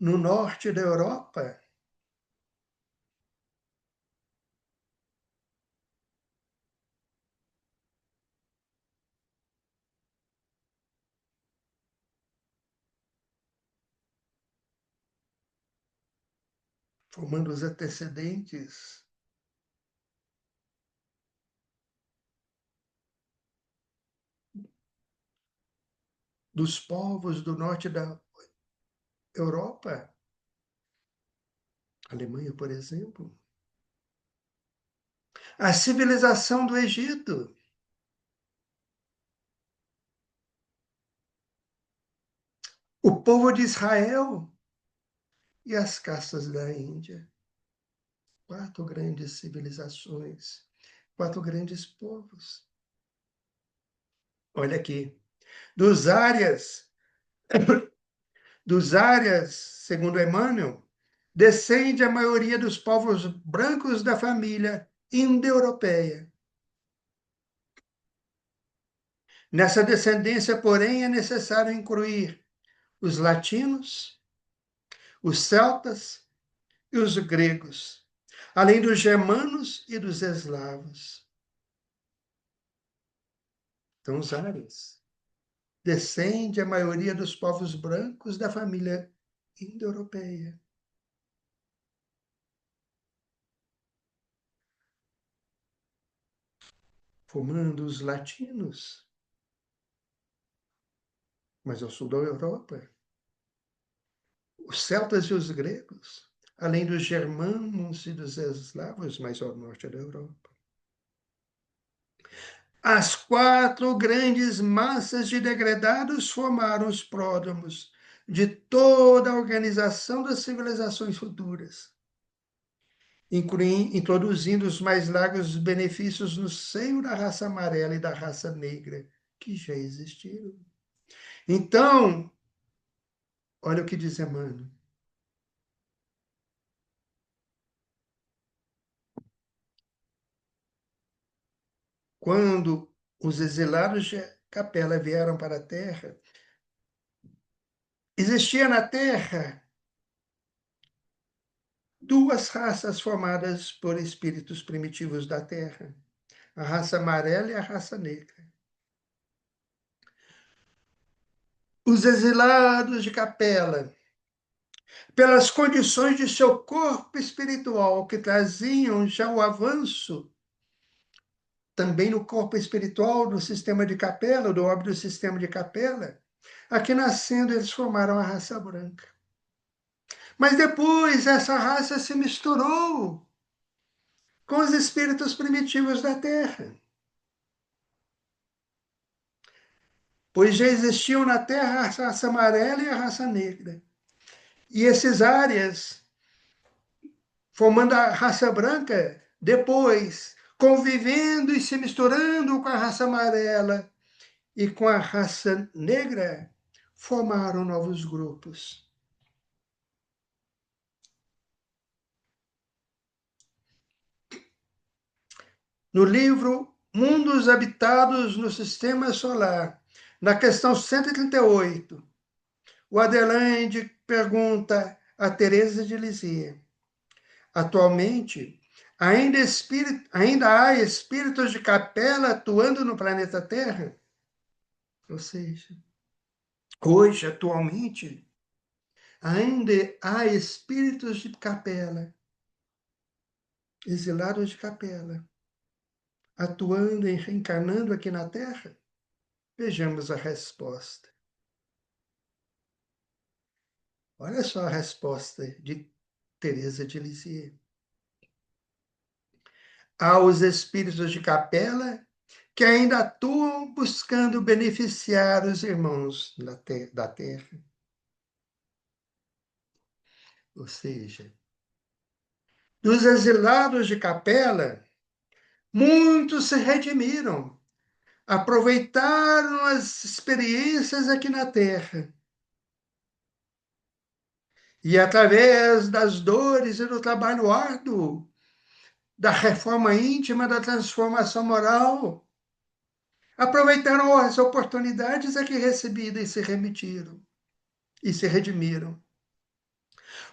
no norte da Europa, formando os antecedentes dos povos do norte da Europa, Alemanha, por exemplo, a civilização do Egito, o povo de Israel e as castas da Índia. 4 grandes civilizações, 4 grandes povos. Olha aqui, dos áreas, segundo Emmanuel, descende a maioria dos povos brancos da família indo-europeia. Nessa descendência, porém, é necessário incluir os latinos, os celtas e os gregos, além dos germanos e dos eslavos. Então, os áreas. Descende a maioria dos povos brancos da família indo-europeia. Formando os latinos, mas ao sul da Europa, os celtas e os gregos, além dos germanos e dos eslavos, mais ao norte da Europa. As 4 grandes massas de degradados formaram os pródromos de toda a organização das civilizações futuras. introduzindo os mais largos benefícios no seio da raça amarela e da raça negra, que já existiram. Então, olha o que diz Emmanuel. Quando os exilados de Capela vieram para a Terra, existia na Terra duas raças formadas por espíritos primitivos da Terra, a raça amarela e a raça negra. Os exilados de Capela, pelas condições de seu corpo espiritual, que traziam já o avanço também no corpo espiritual do sistema de Capela, do orbe do sistema de Capela, aqui nascendo eles formaram a raça branca. Mas depois essa raça se misturou com os espíritos primitivos da Terra, pois já existiam na Terra a raça amarela e a raça negra. E esses áreas, formando a raça branca, depois convivendo e se misturando com a raça amarela e com a raça negra, formaram novos grupos. No livro Mundos Habitados no Sistema Solar, na questão 138, o Adelaide pergunta a Teresa de Lisieux: atualmente, ainda há espíritos de Capela atuando no planeta Terra? Ou seja, hoje, atualmente, ainda há espíritos de Capela, exilados de Capela, atuando e reencarnando aqui na Terra? Vejamos a resposta. Olha só a resposta de Teresa de Lisieux. Há os espíritos de Capela que ainda atuam buscando beneficiar os irmãos da terra. Ou seja, dos exilados de Capela, muitos se redimiram, aproveitaram as experiências aqui na terra. E através das dores e do trabalho árduo, da reforma íntima, da transformação moral, aproveitaram as oportunidades aqui recebidas e se remitiram e se redimiram.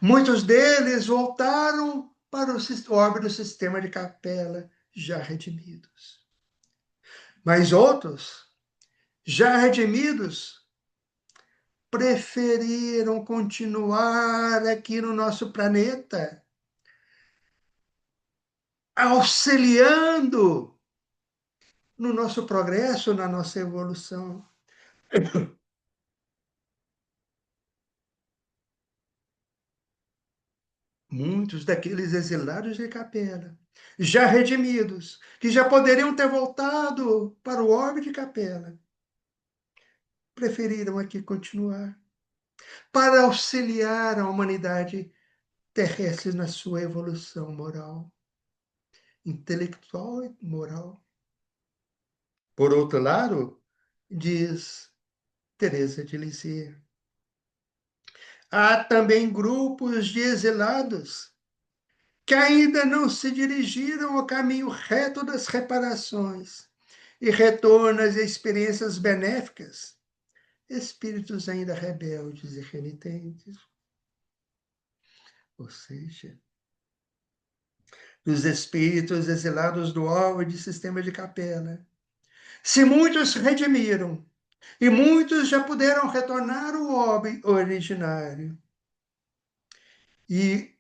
Muitos deles voltaram para o orbe do sistema de Capela, já redimidos. Mas outros, já redimidos, preferiram continuar aqui no nosso planeta, auxiliando no nosso progresso, na nossa evolução. Muitos daqueles exilados de Capela, já redimidos, que já poderiam ter voltado para o orbe de Capela, preferiram aqui continuar para auxiliar a humanidade terrestre na sua evolução moral, intelectual e moral. Por outro lado, diz Teresa de Lisieux, há também grupos de exilados que ainda não se dirigiram ao caminho reto das reparações e retorno às experiências benéficas, espíritos ainda rebeldes e renitentes. Ou seja, dos espíritos exilados do orbe de sistema de Capela. Se muitos redimiram, e muitos já puderam retornar ao orbe originário, e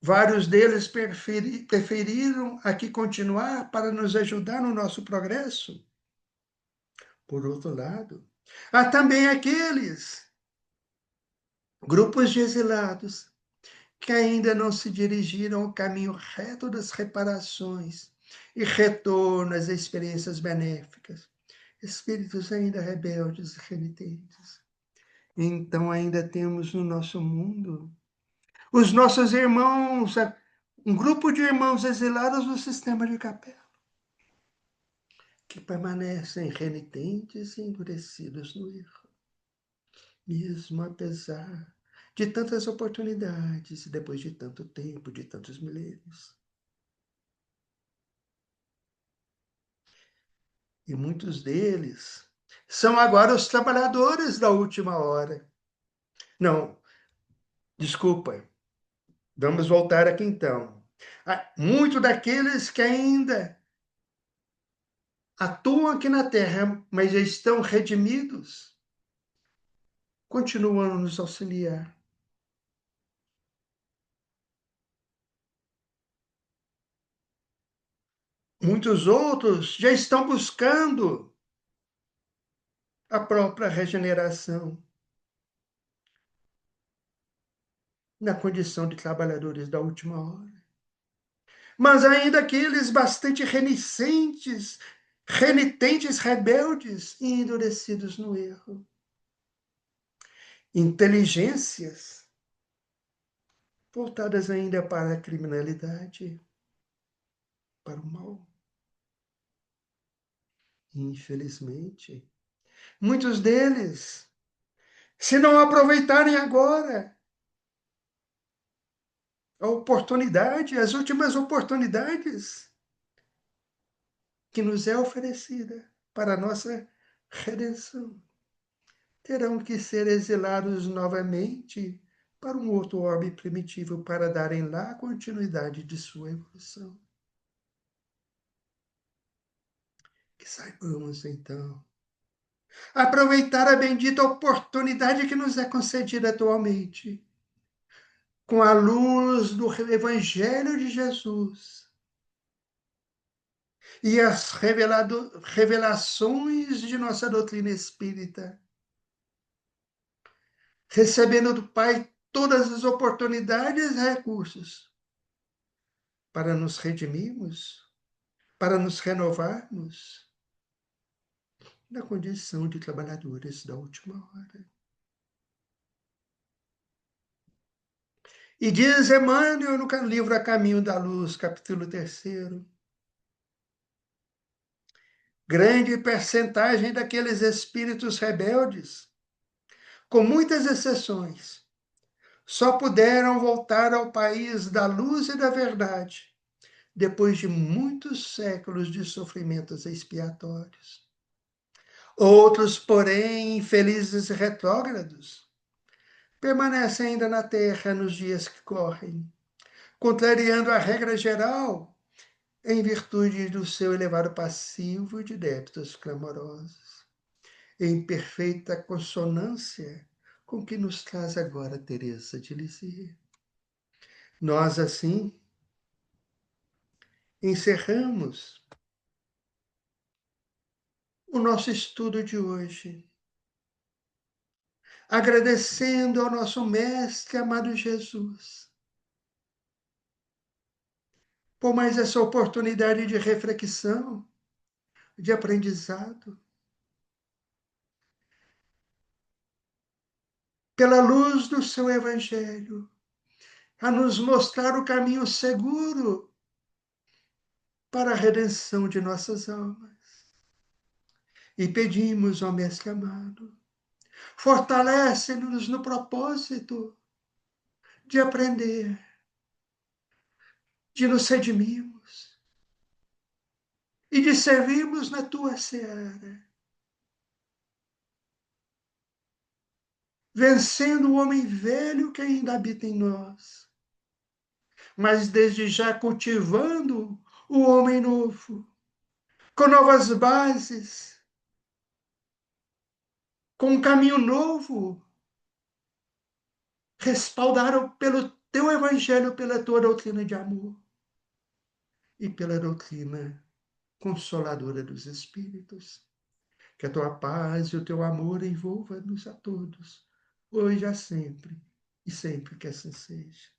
vários deles preferiram aqui continuar para nos ajudar no nosso progresso. Por outro lado, há também aqueles grupos de exilados que ainda não se dirigiram ao caminho reto das reparações e retorno às experiências benéficas. Espíritos ainda rebeldes e renitentes. Então ainda temos no nosso mundo os nossos irmãos um grupo de irmãos exilados no sistema de capela, que permanecem renitentes e endurecidos no erro, mesmo apesar de tantas oportunidades e depois de tanto tempo, de tantos milênios. E muitos deles são agora os trabalhadores da última hora. Não, desculpa, vamos voltar aqui então. Muitos daqueles que ainda atuam aqui na terra, mas já estão redimidos, continuam a nos auxiliar. Muitos outros já estão buscando a própria regeneração na condição de trabalhadores da última hora. Mas ainda aqueles bastante renitentes, rebeldes e endurecidos no erro. Inteligências voltadas ainda para a criminalidade, para o mal. Infelizmente, muitos deles, se não aproveitarem agora a oportunidade, as últimas oportunidades que nos é oferecida para a nossa redenção, terão que ser exilados novamente para um outro orbe primitivo para darem lá a continuidade de sua evolução. Que saibamos, então, aproveitar a bendita oportunidade que nos é concedida atualmente, com a luz do Evangelho de Jesus e as revelações de nossa doutrina espírita, recebendo do Pai todas as oportunidades e recursos para nos redimirmos, para nos renovarmos na condição de trabalhadores da última hora. E diz Emmanuel no livro A Caminho da Luz, capítulo 3º, grande percentagem daqueles espíritos rebeldes, com muitas exceções, só puderam voltar ao país da luz e da verdade depois de muitos séculos de sofrimentos expiatórios. Outros, porém, infelizes e retrógrados, permanecem ainda na terra nos dias que correm, contrariando a regra geral em virtude do seu elevado passivo de débitos clamorosos, em perfeita consonância com o que nos traz agora Teresa de Lisieux. Nós, assim, encerramos o nosso estudo de hoje, agradecendo ao nosso Mestre amado Jesus por mais essa oportunidade de reflexão, de aprendizado, pela luz do seu Evangelho, a nos mostrar o caminho seguro para a redenção de nossas almas. E pedimos ao Mestre amado, fortalece-nos no propósito de aprender, de nos redimirmos e de servirmos na tua seara, vencendo o homem velho que ainda habita em nós, mas desde já cultivando o homem novo, com novas bases, com um caminho novo, respaldado pelo teu evangelho, pela tua doutrina de amor e pela doutrina consoladora dos espíritos. Que a tua paz e o teu amor envolva-nos a todos, hoje e sempre que assim seja.